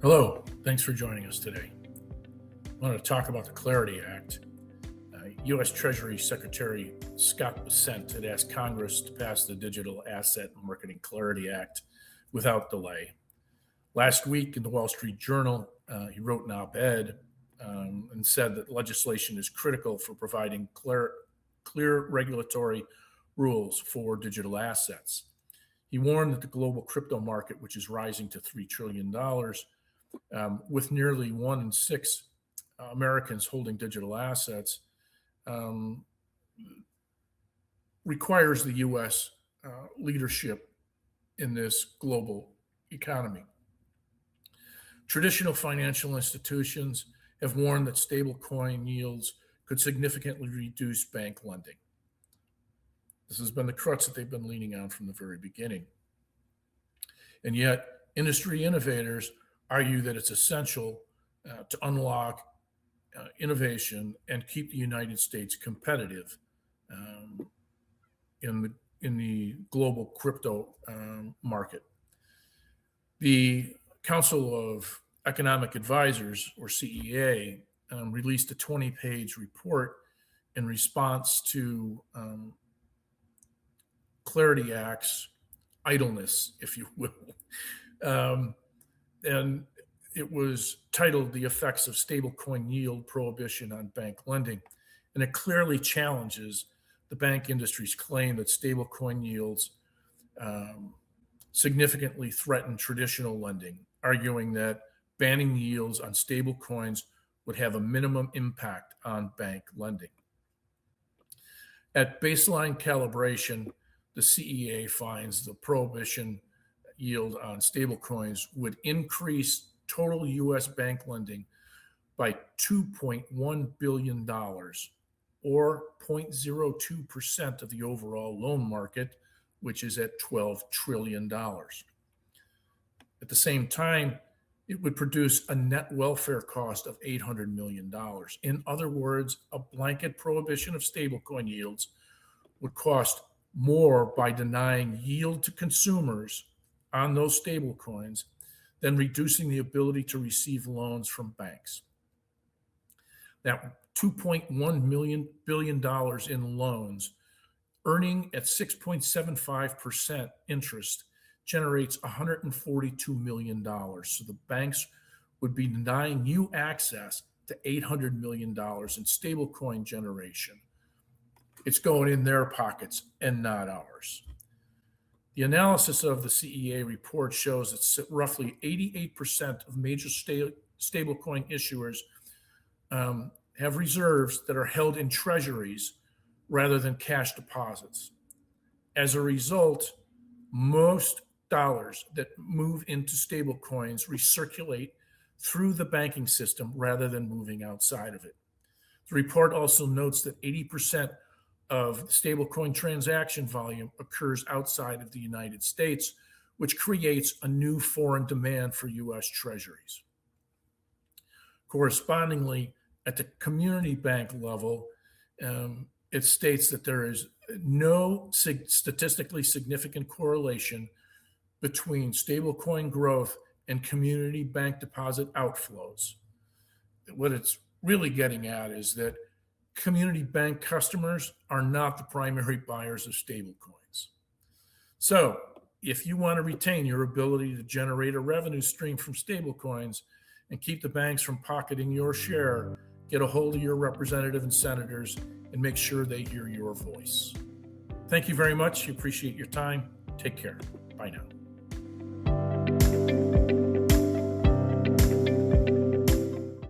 Hello, thanks for joining us today. I want to talk about the Clarity Act. U.S. Treasury Secretary Scott Bessent had asked Congress to pass the Digital Asset Marketing Clarity Act without delay. Last week in the Wall Street Journal, he wrote an op-ed and said that legislation is critical for providing clear regulatory rules for digital assets. He warned that the global crypto market, which is rising to $3 trillion, with nearly 1 in 6 Americans holding digital assets, um, requires the U.S. Leadership in this global economy. Traditional financial institutions have warned that stablecoin yields could significantly reduce bank lending. This has been the crutch that they've been leaning on from the very beginning. And yet, industry innovators argue that it's essential to unlock innovation and keep the United States competitive in the global crypto market. The Council of Economic Advisors, or CEA, released a 20-page report in response to Clarity Act's idleness, if you will. And it was titled "The Effects of Stablecoin Yield Prohibition on Bank Lending." And it clearly challenges the bank industry's claim that stablecoin yields significantly threaten traditional lending, arguing that banning the yields on stablecoins would have a minimum impact on bank lending. At baseline calibration, the CEA finds the prohibition yield on stablecoins would increase total U.S. bank lending by $2.1 billion, or 0.02% of the overall loan market, which is at $12 trillion. At the same time, it would produce a net welfare cost of $800 million. In other words, a blanket prohibition of stablecoin yields would cost more by denying yield to consumers on those stablecoins than reducing the ability to receive loans from banks. That $2.1 billion in loans, earning at 6.75% interest, generates $142 million. So the banks would be denying you access to $800 million in stablecoin generation. It's going in their pockets and not ours. The analysis of the CEA report shows that roughly 88% of major stablecoin issuers have reserves that are held in treasuries rather than cash deposits. As a result, most dollars that move into stablecoins recirculate through the banking system rather than moving outside of it. The report also notes that 80% of stablecoin transaction volume occurs outside of the United States, which creates a new foreign demand for U.S. treasuries. Correspondingly, at the community bank level, it states that there is no statistically significant correlation between stablecoin growth and community bank deposit outflows. What it's really getting at is that community bank customers are not the primary buyers of stablecoins. So, if you want to retain your ability to generate a revenue stream from stablecoins and keep the banks from pocketing your share, get a hold of your representative and senators and make sure they hear your voice. Thank you very much. We appreciate your time. Take care. Bye now.